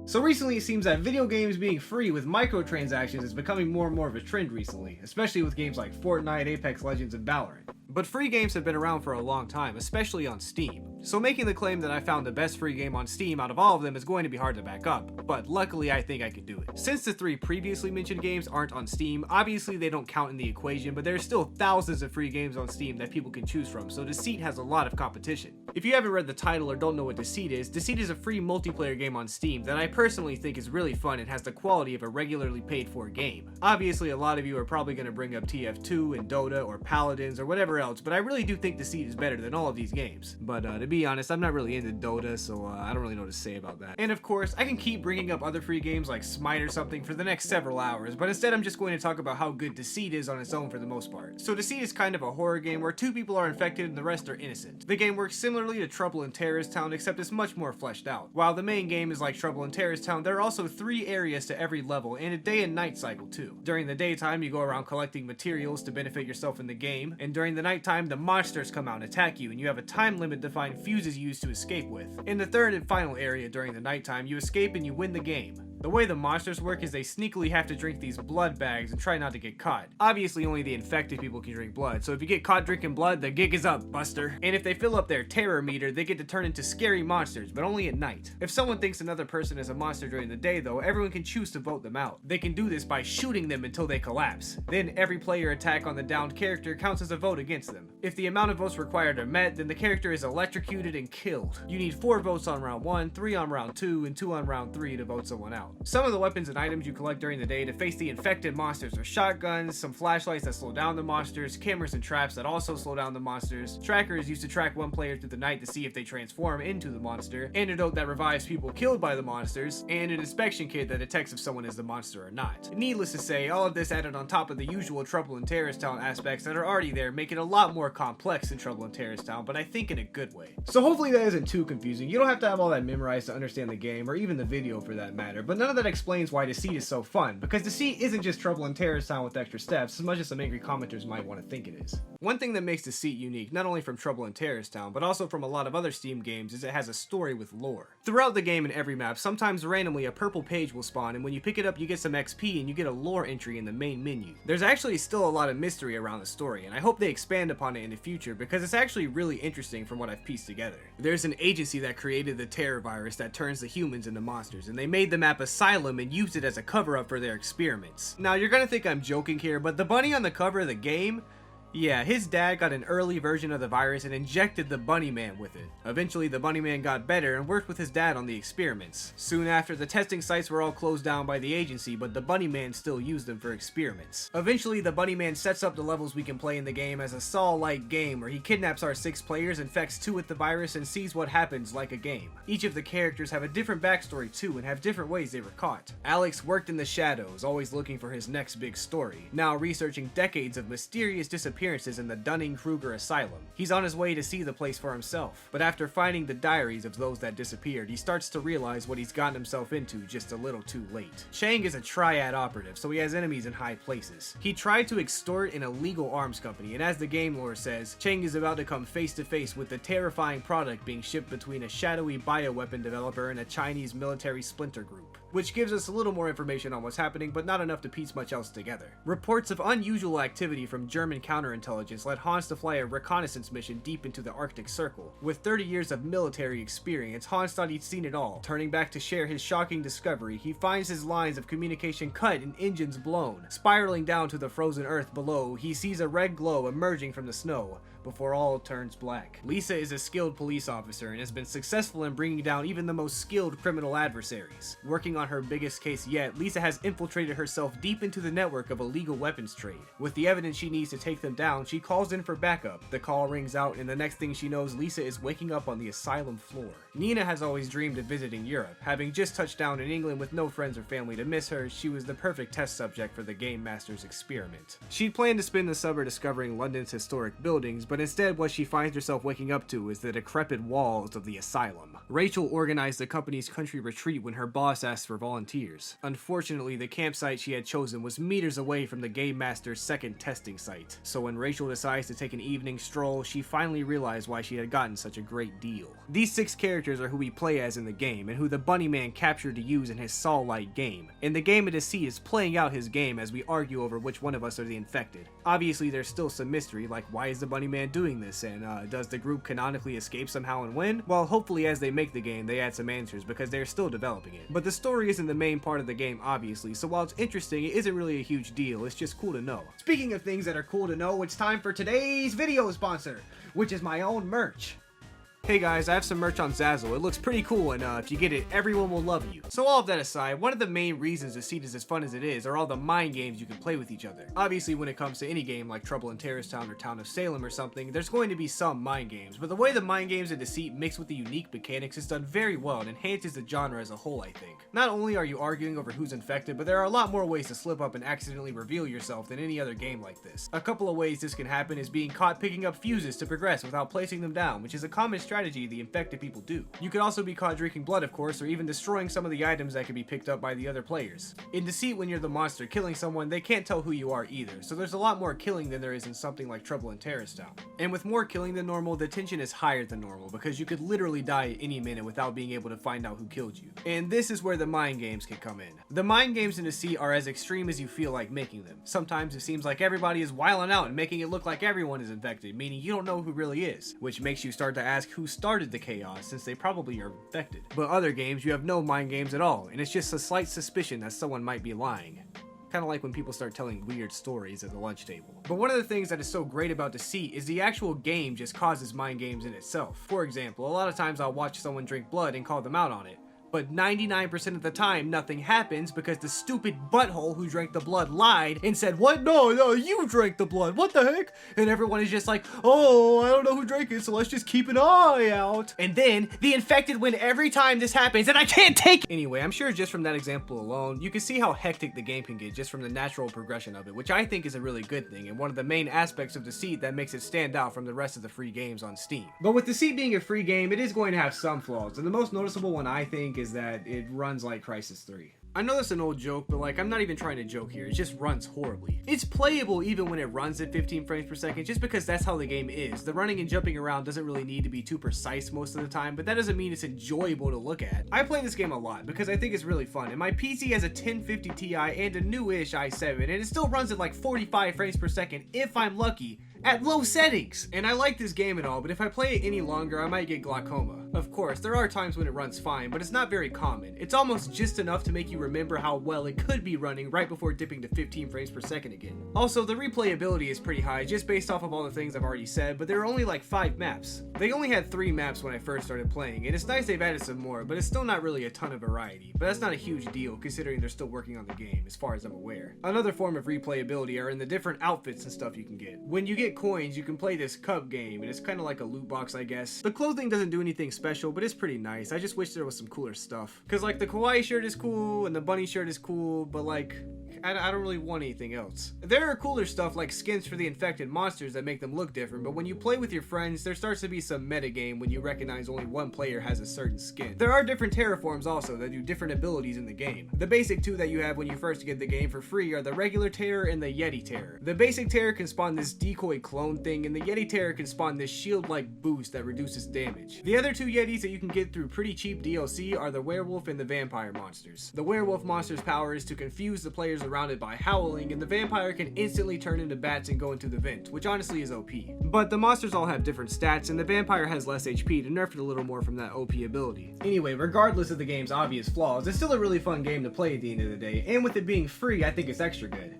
So recently it seems that video games being free with microtransactions is becoming more and more of a trend recently, especially with games like Fortnite, Apex Legends, and Valorant. But free games have been around for a long time, especially on Steam. So making the claim that I found the best free game on Steam out of all of them is going to be hard to back up, but luckily I think I can do it. Since the 3 previously mentioned games aren't on Steam, obviously they don't count in the equation, but there's still thousands of free games on Steam that people can choose from, so Deceit has a lot of competition. If you haven't read the title or don't know what Deceit is a free multiplayer game on Steam that I personally think is really fun and has the quality of a regularly paid for game. Obviously a lot of you are probably going to bring up TF2 and Dota or Paladins or whatever else, but I really do think Deceit is better than all of these games. But to be honest, I'm not really into Dota, so I don't really know what to say about that. And of course, I can keep bringing up other free games like Smite or something for the next several hours, but instead I'm just going to talk about how good Deceit is on its own for the most part. So Deceit is kind of a horror game where 2 people are infected and the rest are innocent. The game works similarly to Trouble in Terrorist Town, except it's much more fleshed out. While the main game is like Trouble in Terrorist Town, there are also 3 areas to every level and a day and night cycle too. During the daytime, you go around collecting materials to benefit yourself in the game, and during the nighttime, the monsters come out and attack you, and you have a time limit to find fuses used to escape with. In the 3rd and final area during the nighttime, you escape and you win the game. The way the monsters work is they sneakily have to drink these blood bags and try not to get caught. Obviously only the infected people can drink blood, so if you get caught drinking blood, the gig is up, buster. And if they fill up their terror meter, they get to turn into scary monsters, but only at night. If someone thinks another person is a monster during the day though, everyone can choose to vote them out. They can do this by shooting them until they collapse. Then every player attack on the downed character counts as a vote against them. If the amount of votes required are met, then the character is electrocuted and killed. You need 4 votes on round 1, 3 on round 2, and 2 on round 3 to vote someone out. Some of the weapons and items you collect during the day to face the infected monsters are shotguns, some flashlights that slow down the monsters, cameras and traps that also slow down the monsters, trackers used to track one player through the night to see if they transform into the monster, antidote that revives people killed by the monsters, and an inspection kit that detects if someone is the monster or not. Needless to say, all of this added on top of the usual Trouble in Terrorist Town aspects that are already there make it a lot more complex than Trouble in Terrorist Town, but I think in a good way. So hopefully that isn't too confusing. You don't have to have all that memorized to understand the game, or even the video for that matter, but none of that explains why Deceit is so fun, because Deceit isn't just Trouble in Terrorist Town with extra steps, as much as some angry commenters might want to think it is. One thing that makes Deceit unique, not only from Trouble in Terrorist Town, but also from a lot of other Steam games, is it has a story with lore. Throughout the game and every map, sometimes randomly a purple page will spawn, and when you pick it up you get some XP and you get a lore entry in the main menu. There's actually still a lot of mystery around the story, and I hope they expand upon it in the future, because it's actually really interesting from what I've pieced together. There's an agency that created the terror virus that turns the humans into monsters, and they made the map Asylum and used it as a cover-up for their experiments. Now you're gonna think I'm joking here, but the bunny on the cover of the game, yeah, his dad got an early version of the virus and injected the bunny man with it. Eventually the bunny man got better and worked with his dad on the experiments. Soon after, the testing sites were all closed down by the agency, but the bunny man still used them for experiments. Eventually the bunny man sets up the levels we can play in the game as a Saw-like game where he kidnaps our 6 players, infects 2 with the virus, and sees what happens like a game. Each of the characters have a different backstory too and have different ways they were caught. Alex worked in the shadows, always looking for his next big story, now researching decades of mysterious disappearances in the Dunning-Kruger Asylum. He's on his way to see the place for himself, but after finding the diaries of those that disappeared, he starts to realize what he's gotten himself into just a little too late. Chang is a triad operative, so he has enemies in high places. He tried to extort an illegal arms company, and as the game lore says, Chang is about to come face to face with the terrifying product being shipped between a shadowy bioweapon developer and a Chinese military splinter group, which gives us a little more information on what's happening, but not enough to piece much else together. Reports of unusual activity from German counterintelligence led Hans to fly a reconnaissance mission deep into the Arctic Circle. With 30 years of military experience, Hans thought he'd seen it all. Turning back to share his shocking discovery, he finds his lines of communication cut and engines blown. Spiraling down to the frozen earth below, he sees a red glow emerging from the snow, before all turns black. Lisa is a skilled police officer and has been successful in bringing down even the most skilled criminal adversaries. Working on her biggest case yet, Lisa has infiltrated herself deep into the network of illegal weapons trade. With the evidence she needs to take them down, she calls in for backup. The call rings out, and the next thing she knows, Lisa is waking up on the asylum floor. Nina has always dreamed of visiting Europe. Having just touched down in England with no friends or family to miss her, she was the perfect test subject for the Game Master's experiment. She'd planned to spend the summer discovering London's historic buildings, but but instead what she finds herself waking up to is the decrepit walls of the asylum. Rachel organized the company's country retreat when her boss asked for volunteers. Unfortunately, the campsite she had chosen was meters away from the game master's second testing site, so when Rachel decides to take an evening stroll, she finally realized why she had gotten such a great deal. These 6 characters are who we play as in the game, and who the Bunny Man captured to use in his Saw-like game. In the game of Deceit is playing out his game as we argue over which one of us are the infected. Obviously there's still some mystery, like why is the Bunny Man doing this, and does the group canonically escape somehow and win? Well, hopefully as they make the game they add some answers, because they're still developing it. But the story isn't the main part of the game obviously, so while it's interesting, it isn't really a huge deal, it's just cool to know. Speaking of things that are cool to know, it's time for today's video sponsor, which is my own merch. Hey guys, I have some merch on Zazzle. It looks pretty cool, and if you get it, everyone will love you. So all of that aside, one of the main reasons Deceit is as fun as it is are all the mind games you can play with each other. Obviously, when it comes to any game like Trouble in Terrorist Town or Town of Salem or something, there's going to be some mind games, but the way the mind games in Deceit mix with the unique mechanics is done very well and enhances the genre as a whole, I think. Not only are you arguing over who's infected, but there are a lot more ways to slip up and accidentally reveal yourself than any other game like this. A couple of ways this can happen is being caught picking up fuses to progress without placing them down, which is a common strategy the infected people do. You could also be caught drinking blood, of course, or even destroying some of the items that can be picked up by the other players. In Deceit, when you're the monster killing someone, they can't tell who you are either, so there's a lot more killing than there is in something like Trouble in Terrorist Town. And with more killing than normal, the tension is higher than normal, because you could literally die at any minute without being able to find out who killed you. And this is where the mind games can come in. The mind games in Deceit are as extreme as you feel like making them. Sometimes it seems like everybody is wilding out and making it look like everyone is infected, meaning you don't know who really is, which makes you start to ask who started the chaos, since they probably are infected. But other games, you have no mind games at all, and it's just a slight suspicion that someone might be lying. Kind of like when people start telling weird stories at the lunch table. But one of the things that is so great about Deceit is the actual game just causes mind games in itself. For example, a lot of times I'll watch someone drink blood and call them out on it. But 99% of the time, nothing happens because the stupid butthole who drank the blood lied and said, "What? No, you drank the blood. What the heck?" And everyone is just like, "Oh, I don't know who drank it, so let's just keep an eye out." And then the infected win every time this happens, and I can't take it. Anyway, I'm sure just from that example alone, you can see how hectic the game can get just from the natural progression of it, which I think is a really good thing, and one of the main aspects of Deceit that makes it stand out from the rest of the free games on Steam. But with Deceit being a free game, it is going to have some flaws, and the most noticeable one I think is that it runs like Crysis 3. I know that's an old joke, but like, I'm not even trying to joke here, it just runs horribly. It's playable even when it runs at 15 frames per second, just because that's how the game is. The running and jumping around doesn't really need to be too precise most of the time, but that doesn't mean it's enjoyable to look at. I play this game a lot because I think it's really fun, and my PC has a 1050 Ti and a newish i7, and it still runs at like 45 frames per second if I'm lucky, at low settings. And I like this game and all, but if I play it any longer, I might get glaucoma. Of course, there are times when it runs fine, but it's not very common. It's almost just enough to make you remember how well it could be running right before dipping to 15 frames per second again. Also, the replayability is pretty high just based off of all the things I've already said, but there are only like 5 maps. They only had 3 maps when I first started playing, and it's nice they've added some more, but it's still not really a ton of variety. But that's not a huge deal considering they're still working on the game, as far as I'm aware. Another form of replayability are in the different outfits and stuff you can get. When you get coins, you can play this cup game, and it's kind of like a loot box, I guess. The clothing doesn't do anything special, but it's pretty nice. I just wish there was some cooler stuff. Cause like the kawaii shirt is cool, and the bunny shirt is cool, but like, I don't really want anything else. There are cooler stuff like skins for the infected monsters that make them look different, but when you play with your friends, there starts to be some metagame when you recognize only one player has a certain skin. There are different terraforms also that do different abilities in the game. The basic 2 that you have when you first get the game for free are the regular terror and the Yeti terror. The basic terror can spawn this decoy clone thing, and the Yeti terror can spawn this shield-like boost that reduces damage. The other 2 Yetis that you can get through pretty cheap DLC are the werewolf and the vampire monsters. The werewolf monster's power is to confuse the players around it by howling, and the vampire can instantly turn into bats and go into the vent, which honestly is OP. But the monsters all have different stats, and the vampire has less HP to nerf it a little more from that OP ability. Anyway, regardless of the game's obvious flaws, it's still a really fun game to play at the end of the day, and with it being free, I think it's extra good.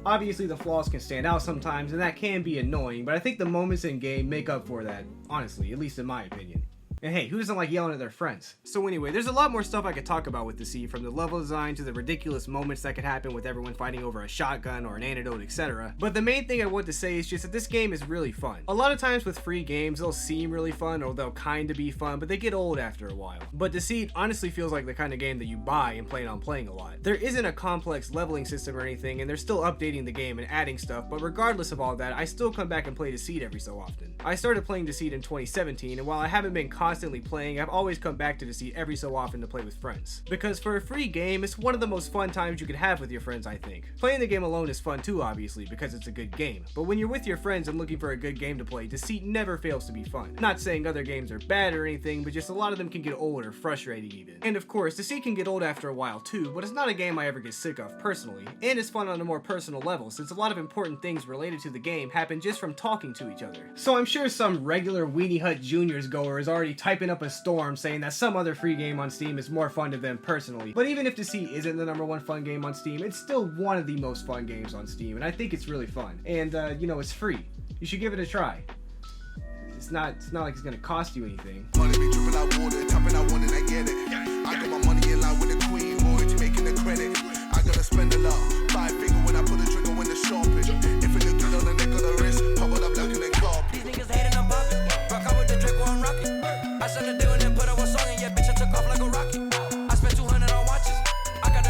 Obviously the flaws can stand out sometimes, and that can be annoying, but I think the moments in game make up for that, honestly, at least in my opinion. And hey, who doesn't like yelling at their friends? So anyway, there's a lot more stuff I could talk about with Deceit, from the level design to the ridiculous moments that could happen with everyone fighting over a shotgun or an antidote, etc. But the main thing I want to say is just that this game is really fun. A lot of times with free games, they'll seem really fun or they'll kinda be fun, but they get old after a while. But Deceit honestly feels like the kind of game that you buy and plan on playing a lot. There isn't a complex leveling system or anything, and they're still updating the game and adding stuff, but regardless of all that, I still come back and play Deceit every so often. I started playing Deceit in 2017, and while I haven't been constantly playing, I've always come back to Deceit every so often to play with friends. Because for a free game, it's one of the most fun times you could have with your friends, I think. Playing the game alone is fun too, obviously, because it's a good game. But when you're with your friends and looking for a good game to play, Deceit never fails to be fun. Not saying other games are bad or anything, but just a lot of them can get old or frustrating even. And of course, Deceit can get old after a while too, but it's not a game I ever get sick of personally. And it's fun on a more personal level, since a lot of important things related to the game happen just from talking to each other. So I'm sure some regular Weenie Hut Juniors goer is already typing up a storm saying that some other free game on Steam is more fun to them personally. But even if Deceit isn't the #1 fun game on Steam, it's still one of the most fun games on Steam, and I think it's really fun. And you know, it's free. You should give it a try. It's not like it's gonna cost you anything. Money be dripping out water, tapping out one and I get it. I got my money in line with the queen, boy, making the credit. I gotta spend a lot, 5 figures.